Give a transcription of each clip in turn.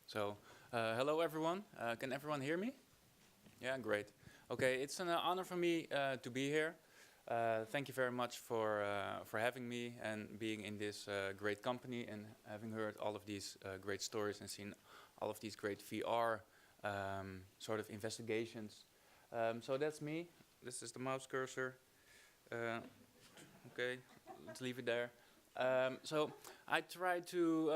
So, hello everyone. Can everyone hear me? Yeah, great. Okay, it's an honor for me to be here. Thank you very much for having me and being in this great company and having heard all of these great stories and seen all of these great VR sort of investigations. So that's me. This is the mouse cursor. Uh, okay, let's leave it there. So I try to,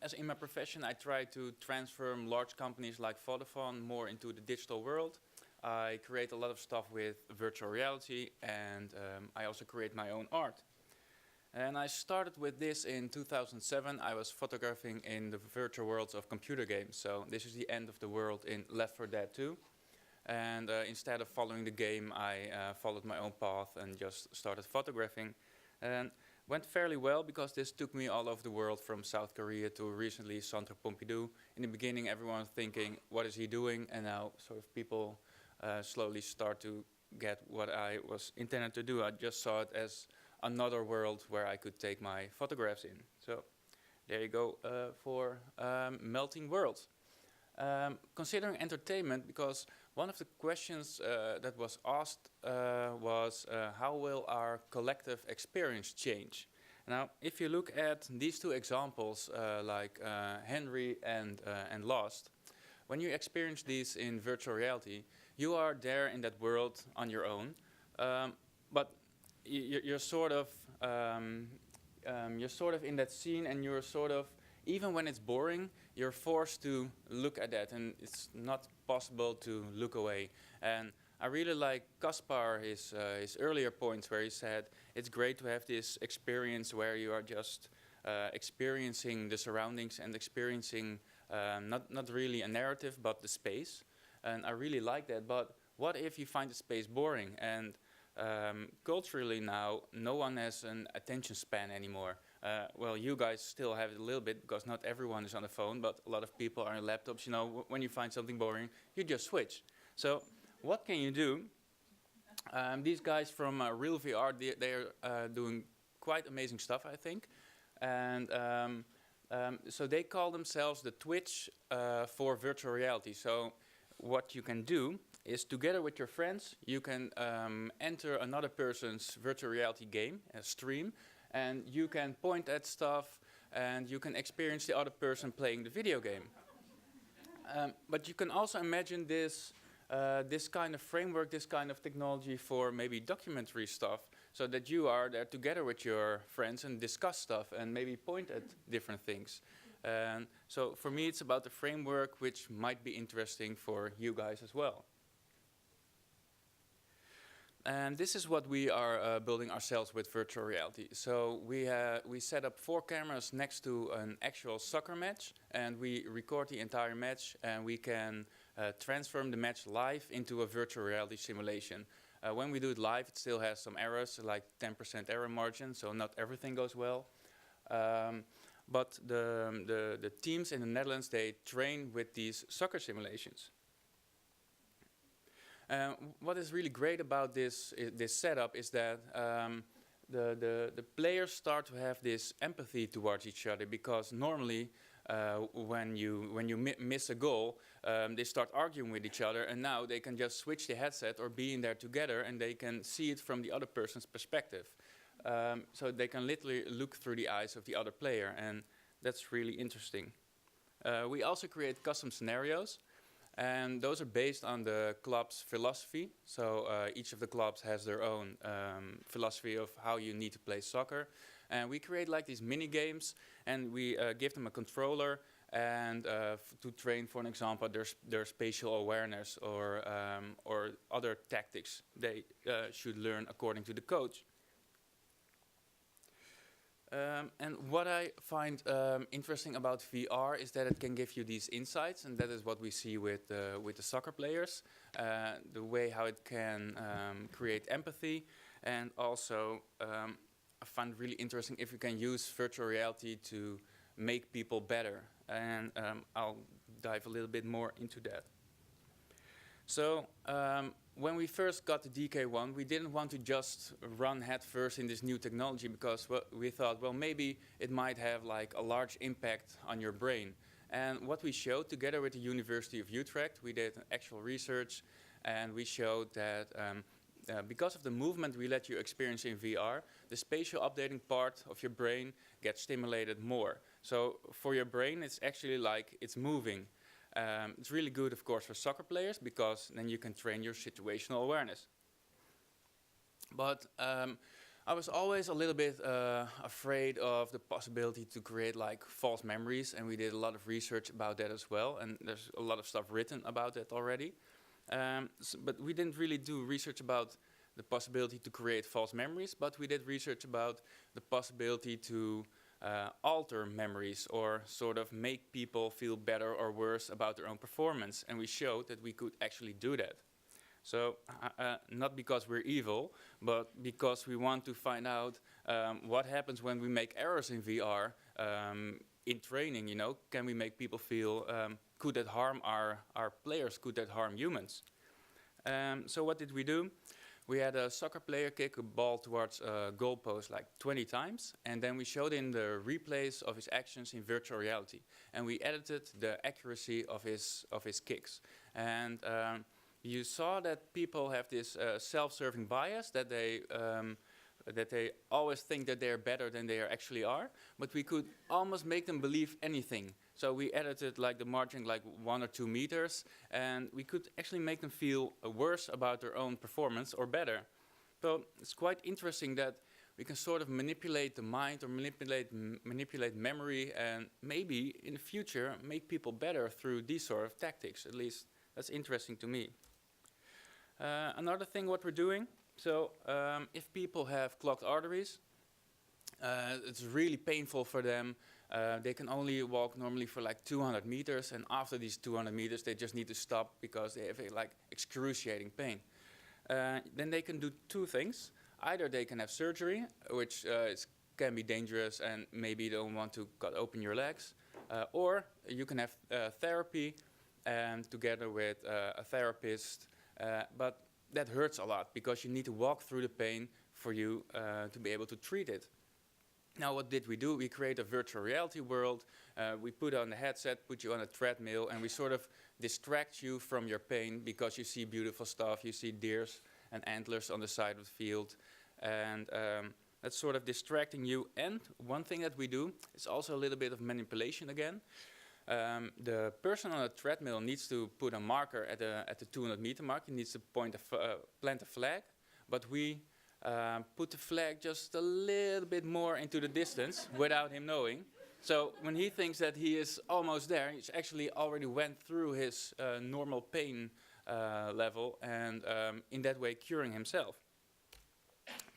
as in my profession, I try to transform large companies like Vodafone more into the digital world. I create a lot of stuff with virtual reality, and I also create my own art. And I started with this in 2007. I was photographing in the virtual worlds of computer games. So this is the end of the world in Left 4 Dead 2. And instead of following the game, I followed my own path and just started photographing. And went fairly well because this took me all over the world, from South Korea to recently Centre Pompidou. In the beginning, everyone was thinking, what is he doing? And now sort of people slowly start to get what I was intended to do. I just saw it as another world where I could take my photographs in. So there you go for melting worlds. Considering entertainment, because one of the questions that was asked was how will our collective experience change? Now, if you look at these two examples, like Henry and Lost, when you experience these in virtual reality, you are there in that world on your own, but you're sort of in that scene, and you're sort of, even when it's boring, you're forced to look at that, and it's not possible to look away. And I really like Kaspar, his earlier points, where he said it's great to have this experience where you are just experiencing the surroundings and experiencing not really a narrative, but the space. And I really like that. But what if you find the space boring? And culturally now, no one has an attention span anymore. Well, you guys still have it a little bit because not everyone is on the phone, but a lot of people are on laptops. You know, when you find something boring, you just switch. So what can you do? These guys from Real VR, they're doing quite amazing stuff, I think. And so they call themselves the Twitch for virtual reality. So what you can do is, together with your friends, you can enter another person's virtual reality game, a stream, and you can point at stuff, and you can experience the other person playing the video game. But you can also imagine this kind of framework, this kind of technology for maybe documentary stuff, so that you are there together with your friends and discuss stuff and maybe point at different things. And so for me, it's about the framework, which might be interesting for you guys as well. And this is what we are building ourselves with virtual reality. So we set up 4 cameras next to an actual soccer match, and we record the entire match, and we can transform the match live into a virtual reality simulation. When we do it live, it still has some errors, like 10% error margin, so not everything goes well. But the teams in the Netherlands, they train with these soccer simulations. What is really great about this setup is that the players start to have this empathy towards each other, because normally when you miss a goal, they start arguing with each other, and now they can just switch the headset or be in there together, and they can see it from the other person's perspective. So they can literally look through the eyes of the other player, and that's really interesting. We also create custom scenarios. And those are based on the club's philosophy. So each of the clubs has their own philosophy of how you need to play soccer. And we create like these mini games, and we give them a controller and to train, for an example, their spatial awareness or other tactics they should learn according to the coach. And what I find interesting about VR is that it can give you these insights, and that is what we see with the soccer players, the way how it can create empathy, and also I find it really interesting if you can use virtual reality to make people better, and I'll dive a little bit more into that. So when we first got the DK1, we didn't want to just run headfirst in this new technology, because we thought, well, maybe it might have like a large impact on your brain. And what we showed together with the University of Utrecht, we did actual research, and we showed that because of the movement we let you experience in VR, the spatial updating part of your brain gets stimulated more. So for your brain, it's actually like it's moving. It's really good, of course, for soccer players, because then you can train your situational awareness. But I was always a little bit afraid of the possibility to create like false memories, and we did a lot of research about that as well, and there's a lot of stuff written about that already. But we didn't really do research about the possibility to create false memories, but we did research about the possibility to alter memories, or sort of make people feel better or worse about their own performance, and we showed that we could actually do that. So not because we're evil, but because we want to find out what happens when we make errors in VR in training. You know, can we make people feel, could that harm our players? Could that harm humans? So what did we do? We had a soccer player kick a ball towards a goalpost like 20 times, and then we showed him the replays of his actions in virtual reality, and we edited the accuracy of his kicks. And you saw that people have this self-serving bias that they always think that they're better than they actually are, but we could almost make them believe anything. So we edited like the margin like 1 or 2 meters, and we could actually make them feel worse about their own performance or better. So it's quite interesting that we can sort of manipulate the mind, or manipulate memory, and maybe in the future make people better through these sort of tactics. At least that's interesting to me. Another thing what we're doing, so if people have clogged arteries, it's really painful for them. They can only walk normally for like 200 meters, and after these 200 meters they just need to stop because they have like excruciating pain. Then they can do 2 things. Either they can have surgery, which can be dangerous, and maybe you don't want to cut open your legs, or you can have therapy, and together with a therapist. But that hurts a lot because you need to walk through the pain for you to be able to treat it. Now what did we do? We create a virtual reality world. We put on the headset, put you on a treadmill, and we sort of distract you from your pain because you see beautiful stuff. You see deers and antlers on the side of the field. And that's sort of distracting you. And one thing that we do is also a little bit of manipulation again. The person on a treadmill needs to put a marker at the 200 meter mark. He needs to plant a flag, but we put the flag just a little bit more into the distance without him knowing. So when he thinks that he is almost there, he's actually already went through his normal pain level, and in that way curing himself.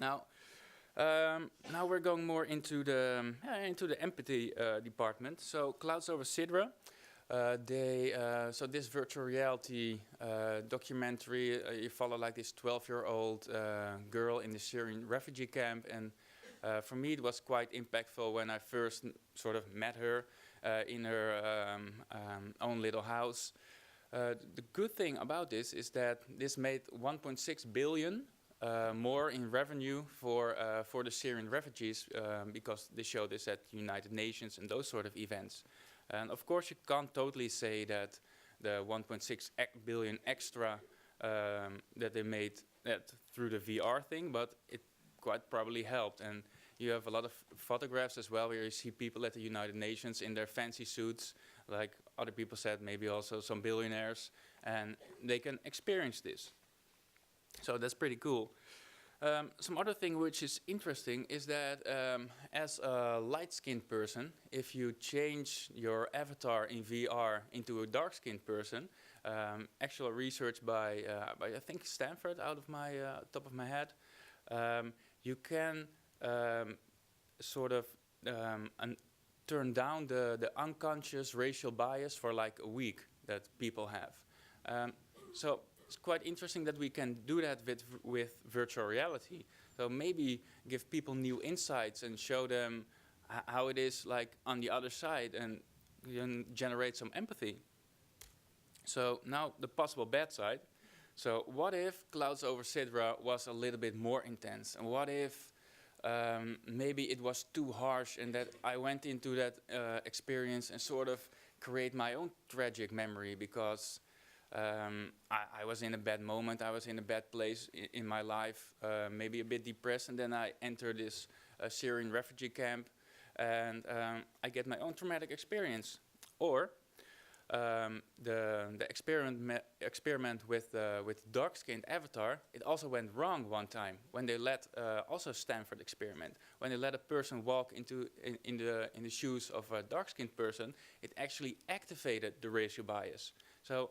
Now we're going more into the empathy department. So Clouds Over Sidra, so this virtual reality documentary, you follow like this 12-year-old girl in the Syrian refugee camp, and for me it was quite impactful when I first sort of met her in her own little house. The good thing about this is that this made 1.6 billion more in revenue for the Syrian refugees because they show this at United Nations and those sort of events. And of course you can't totally say that the 1.6 billion extra that they made through the VR thing, but it quite probably helped. And you have a lot of photographs as well where you see people at the United Nations in their fancy suits, like other people said, maybe also some billionaires, and they can experience this. So that's pretty cool. Some other thing which is interesting is that as a light-skinned person, if you change your avatar in VR into a dark-skinned person, actual research by I think Stanford, out of my top of my head, you can sort of turn down the unconscious racial bias for like a week that people have. So it's quite interesting that we can do that with virtual reality. So maybe give people new insights and show them how it is like on the other side, and generate some empathy. So now the possible bad side. So what if Clouds Over Sidra was a little bit more intense? And what if maybe it was too harsh and that I went into that experience and sort of create my own tragic memory because I was in a bad moment, I was in a bad place in my life, maybe a bit depressed, and then I enter this Syrian refugee camp, and I get my own traumatic experience. Or the experiment with dark-skinned avatar, it also went wrong one time when they let also Stanford experiment. When they let a person walk into in the shoes of a dark-skinned person, it actually activated the racial bias. So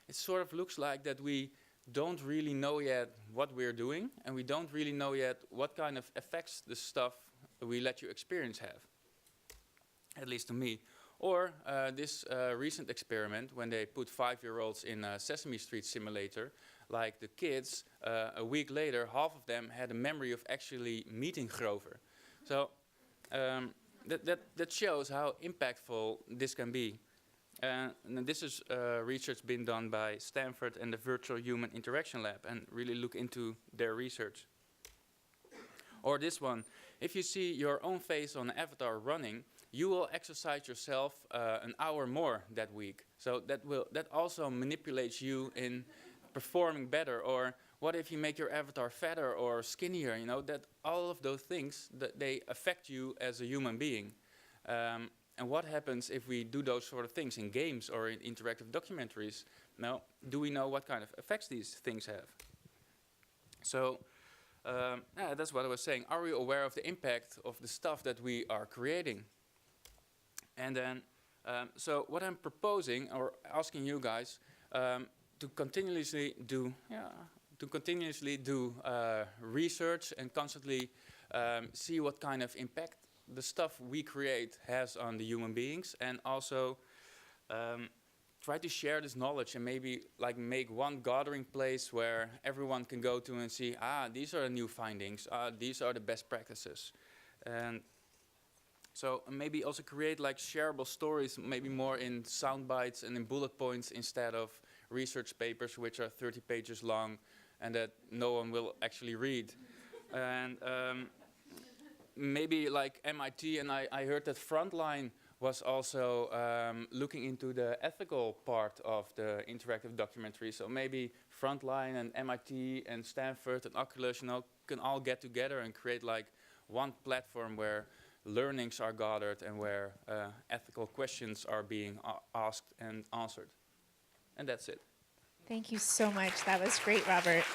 it sort of looks like that we don't really know yet what we're doing, and we don't really know yet what kind of effects the stuff we let you experience have, at least to me. Or this recent experiment when they put 5-year-olds in a Sesame Street simulator, like the kids, a week later, half of them had a memory of actually meeting Grover. So that shows how impactful this can be. And this is research been done by Stanford and the Virtual Human Interaction Lab, and really look into their research. Or this one, if you see your own face on an avatar running, you will exercise yourself an hour more that week. So that also manipulates you in performing better. Or what if you make your avatar fatter or skinnier? You know, that all of those things, that they affect you as a human being. And what happens if we do those sort of things in games or in interactive documentaries? Now, do we know what kind of effects these things have? So that's what I was saying. Are we aware of the impact of the stuff that we are creating? And then, so what I'm proposing or asking you guys to continuously do research and constantly see what kind of impact the stuff we create has on the human beings, and also try to share this knowledge and maybe like make one gathering place where everyone can go to and see, these are the new findings, these are the best practices. And so maybe also create like shareable stories, maybe more in sound bites and in bullet points instead of research papers which are 30 pages long and that no one will actually read. And maybe like MIT, and I heard that Frontline was also looking into the ethical part of the interactive documentary. So maybe Frontline and MIT and Stanford and Oculus, you know, can all get together and create like one platform where learnings are gathered and where ethical questions are being asked and answered. And that's it. Thank you so much. That was great, Robert.